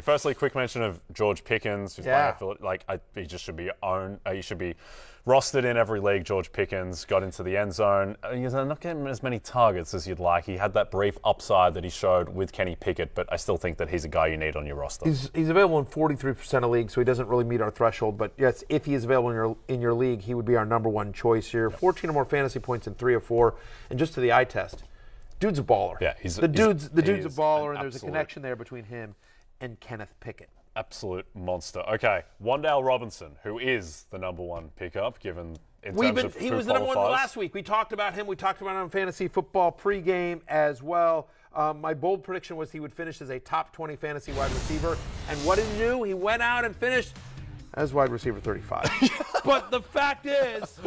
Firstly, quick mention of George Pickens. Who's he just should be owned. He should be rostered in every league. George Pickens got into the end zone. He's not getting as many targets as you'd like. He had that brief upside that he showed with Kenny Pickett, but I still think that he's a guy you need on your roster. He's available in 43% of leagues, so he doesn't really meet our threshold. But yes, if he is available in your league, he would be our number one choice here. 14 or more fantasy points in 3 or 4, and just to the eye test, dude's a baller. Yeah, the dude's a baller, and there's a connection there between him and Kenneth Pickett. Absolute monster. Okay, Wan'Dale Robinson, who is the number one pickup, given in terms of he was the number one last week. We talked about him. We talked about him on Fantasy Football pregame as well. My bold prediction was he would finish as a top 20 fantasy wide receiver. And what did he do? He went out and finished as wide receiver 35. But the fact is,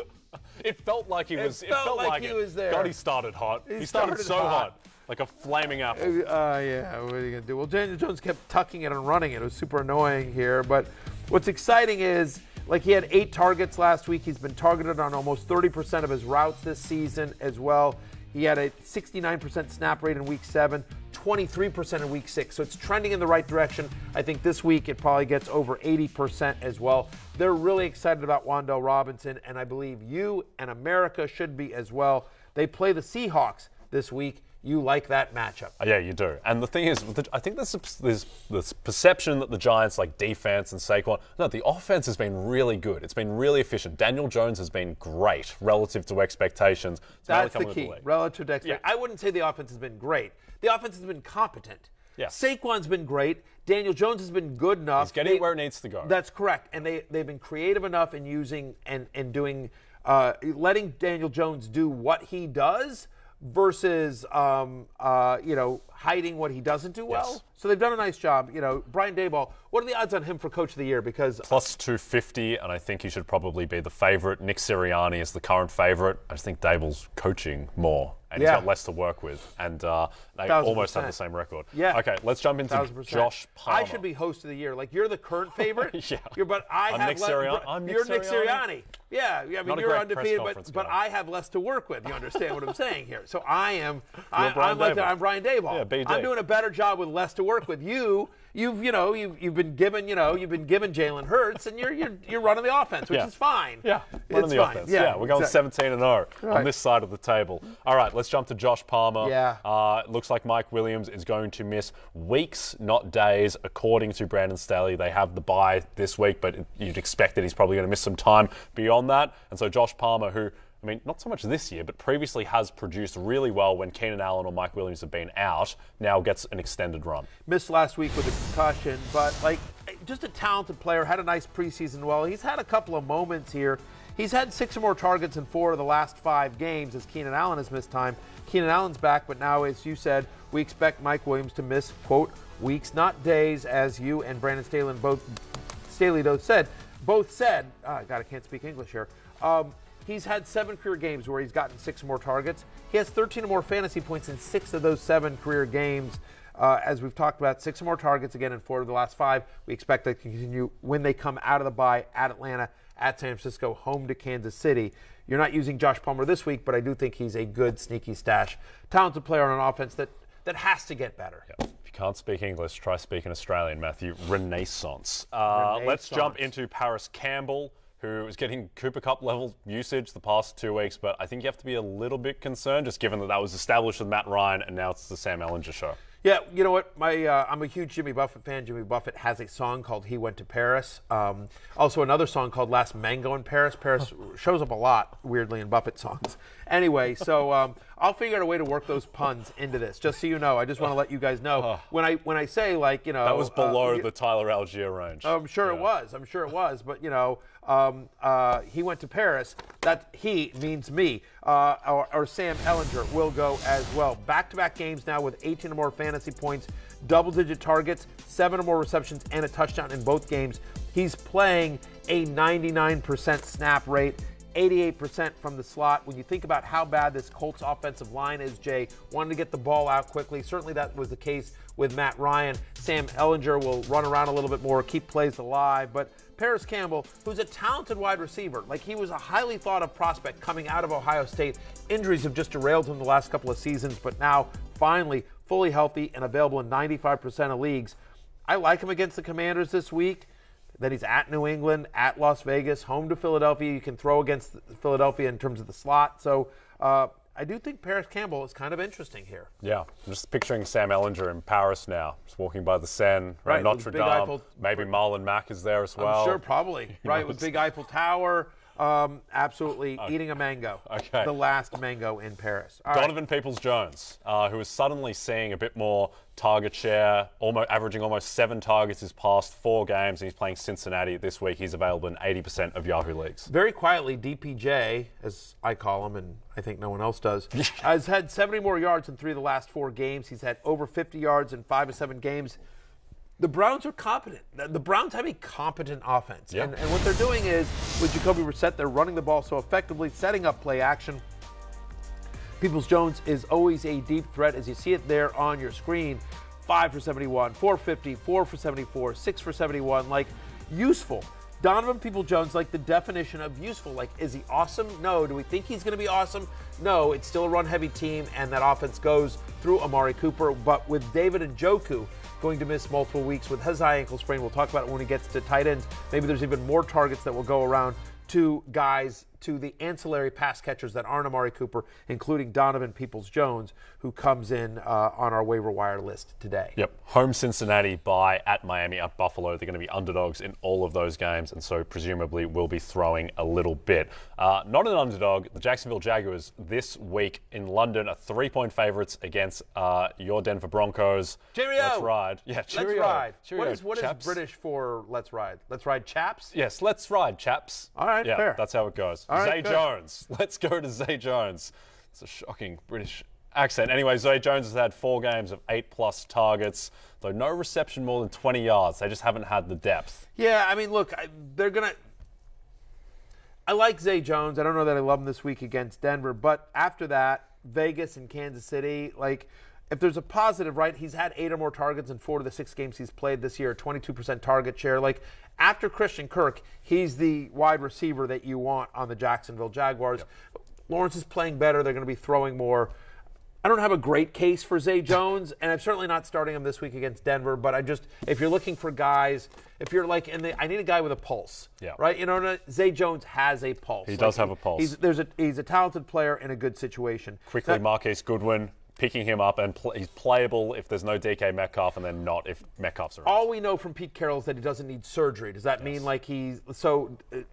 it felt like he was. It felt like he was there. God, he started hot. He started so hot. Like a flaming apple. Yeah, what are you going to do? Well, Daniel Jones kept tucking it and running it. It was super annoying here. But what's exciting is, like, he had 8 targets last week. He's been targeted on almost 30% of his routes this season as well. He had a 69% snap rate in Week 7, 23% in Week 6. So it's trending in the right direction. I think this week it probably gets over 80% as well. They're really excited about Wan'Dale Robinson, and I believe you and America should be as well. They play the Seahawks this week. You like that matchup. Yeah, you do. And the thing is, I think there's this perception that the Giants like defense and Saquon. No, the offense has been really good. It's been really efficient. Daniel Jones has been great relative to expectations. That's the key, relative to expectations. Yeah. I wouldn't say the offense has been great. The offense has been competent. Yeah. Saquon's been great. Daniel Jones has been good enough. He's getting where it needs to go. That's correct. And they've been creative enough in using and doing, letting Daniel Jones do what he does versus, hiding what he doesn't do well. Yes. So they've done a nice job. Brian Daboll, what are the odds on him for Coach of the Year? Because plus 250, and I think he should probably be the favorite. Nick Sirianni is the current favorite. I just think Daboll's coaching more, and he's got less to work with, and they 1,000%. almost have the same record. Yeah. Okay, let's jump into 1,000%. Josh Palmer. I should be host of the year. Like, you're the current favorite. Yeah. You're Nick Sirianni. Yeah. I mean, you're undefeated, but I have less to work with. You understand what I'm saying here? So I'm Brian Daboll. Yeah, BD. I'm doing a better job with less to work with. You've been given Jalen Hurts, and you're running the offense, which is fine. Yeah, running the offense. Yeah, we're going 17-0 on this side of the table. All right, let's jump to Josh Palmer. Yeah. It looks like Mike Williams is going to miss weeks, not days, according to Brandon Staley. They have the bye this week, but you'd expect that he's probably going to miss some time beyond that. And so Josh Palmer, who, I mean, not so much this year, but previously has produced really well when Keenan Allen or Mike Williams have been out, now gets an extended run. Missed last week with a concussion, but just a talented player, had a nice preseason. Well, he's had a couple of moments here. He's had 6 or more targets in 4 of the last 5 games as Keenan Allen has missed time. Keenan Allen's back, but now, as you said, we expect Mike Williams to miss, quote, weeks, not days, as you and Brandon Staley both said. God, I can't speak English here. He's had 7 career games where he's gotten 6 or more targets. He has 13 or more fantasy points in 6 of those 7 career games. As we've talked about, 6 or more targets again in 4 of the last 5. We expect that to continue when they come out of the bye at Atlanta, at San Francisco, home to Kansas City. You're not using Josh Palmer this week, but I do think he's a good sneaky stash. Talented player on an offense that has to get better. Yeah. If you can't speak English, try speaking Australian, Matthew. Renaissance. Let's jump into Paris Campbell, who is getting Cooper Cup level usage the past 2 weeks, but I think you have to be a little bit concerned, just given that was established with Matt Ryan, and now it's the Sam Ellinger show. Yeah, you know what? I'm a huge Jimmy Buffett fan. Jimmy Buffett has a song called He Went to Paris. Also another song called Last Mango in Paris. Paris shows up a lot, weirdly, in Buffett songs. Anyway, so I'll figure out a way to work those puns into this, just so you know. I just want to let you guys know. When I say, that was below the Tyler Algier range. I'm sure it was. But, he went to Paris. That he means me. Or Sam Ellinger will go as well. Back-to-back games now with 18 or more fantasy points, double-digit targets, 7 or more receptions, and a touchdown in both games. He's playing a 99% snap rate, 88% from the slot. When you think about how bad this Colts offensive line is, Jay, wanted to get the ball out quickly. Certainly that was the case with Matt Ryan. Sam Ellinger will run around a little bit more, keep plays alive. But Paris Campbell, who's a talented wide receiver, he was a highly thought of prospect coming out of Ohio State. Injuries have just derailed him the last couple of seasons, but now finally fully healthy and available in 95% of leagues. I like him against the Commanders this week. Then he's at New England, at Las Vegas, home to Philadelphia. You can throw against Philadelphia in terms of the slot. So I do think Paris Campbell is kind of interesting here. Yeah, I'm just picturing Sam Ellinger in Paris now, just walking by the Seine, right, Notre Dame. Maybe Marlon Mack is there as well. I'm sure, probably. Right, with Big Eiffel Tower. Absolutely eating a mango. Okay. The last mango in Paris. Donovan Peoples-Jones, who is suddenly seeing a bit more target share, averaging almost 7 targets his past 4 games, and he's playing Cincinnati this week. He's available in 80% of Yahoo leagues. Very quietly, DPJ, as I call him, and I think no one else does, has had 70 more yards in 3 of the last 4 games. He's had over 50 yards in 5 of 7 games. The Browns are competent. The Browns have a competent offense. Yeah. And what they're doing is, with Jacoby Brissett, they're running the ball so effectively, setting up play action. Peoples-Jones is always a deep threat, as you see it there on your screen. 5 for 71, 450, 4 for 74, 6 for 71. Like, useful. Donovan Peoples-Jones, like the definition of useful. Like, is he awesome? No. Do we think he's going to be awesome? No. It's still a run-heavy team, and that offense goes through Amari Cooper. But with David Njoku going to miss multiple weeks with his high ankle sprain, we'll talk about it when he gets to tight ends. Maybe there's even more targets that will go around to guys, to the ancillary pass catchers that aren't Amari Cooper, including Donovan Peoples-Jones, who comes in on our waiver wire list today. Yep. Home Cincinnati, bye at Miami, at Buffalo. They're going to be underdogs in all of those games, and so presumably will be throwing a little bit. Not an underdog. The Jacksonville Jaguars this week in London are 3-point favorites against your Denver Broncos. Cheerio! Let's ride. Yeah, cheerio. Let's ride. Cheerio, what is British for let's ride? Let's ride, chaps? Yes, let's ride, chaps. All right, yeah, fair. That's how it goes. All right, Zay Jones. Let's go to Zay Jones. It's a shocking British accent. Anyway, Zay Jones has had 4 games of 8+ targets, though no reception more than 20 yards. They just haven't had the depth. Yeah, I mean, look, I like Zay Jones. I don't know that I love him this week against Denver, but after that, Vegas and Kansas City, like, if there's a positive, right, he's had 8 or more targets in 4 of the 6 games he's played this year, 22% target share. Like, after Christian Kirk, he's the wide receiver that you want on the Jacksonville Jaguars. Yep. Lawrence is playing better. They're going to be throwing more. I don't have a great case for Zay Jones, and I'm certainly not starting him this week against Denver, but if you're looking for guys, if you're like I need a guy with a pulse, yeah. Right? You know, Zay Jones has a pulse. He does have a pulse. He's a talented player in a good situation. Quickly, Marquise Goodwin picking him up, and he's playable if there's no DK Metcalf, and then not if Metcalf's around. All we know from Pete Carroll is that he doesn't need surgery. Does that mean like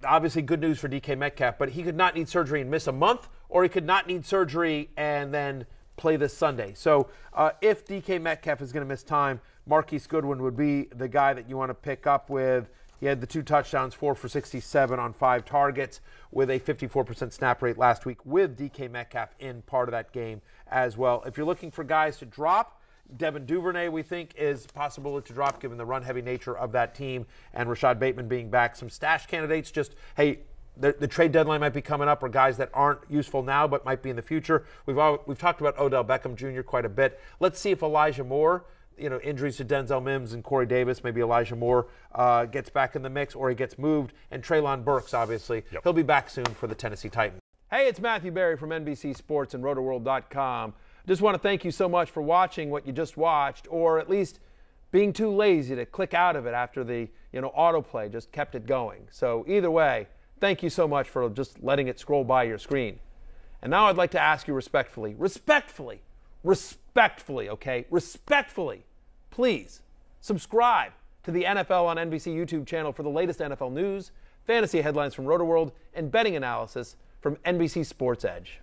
obviously good news for DK Metcalf, but he could not need surgery and miss a month, or he could not need surgery and then play this Sunday. So if DK Metcalf is going to miss time, Marquise Goodwin would be the guy that you want to pick up with. He had the 2 touchdowns, 4 for 67 on 5 targets with a 54% snap rate last week with DK Metcalf in part of that game as well. If you're looking for guys to drop, Devin Duvernay, we think, is possible to drop given the run-heavy nature of that team and Rashad Bateman being back. Some stash candidates, just, hey, the trade deadline might be coming up, or guys that aren't useful now but might be in the future. We've talked about Odell Beckham Jr. quite a bit. Let's see if Elijah Moore, injuries to Denzel Mims and Corey Davis, maybe Elijah Moore gets back in the mix, or he gets moved. And Treylon Burks, obviously, He'll be back soon for the Tennessee Titans. Hey, it's Matthew Berry from NBC Sports and RotoWorld.com. Just want to thank you so much for watching what you just watched, or at least being too lazy to click out of it after the autoplay just kept it going. So either way, thank you so much for just letting it scroll by your screen. And now I'd like to ask you respectfully, please subscribe to the NFL on NBC YouTube channel for the latest NFL news, fantasy headlines from RotoWorld, and betting analysis from NBC Sports Edge.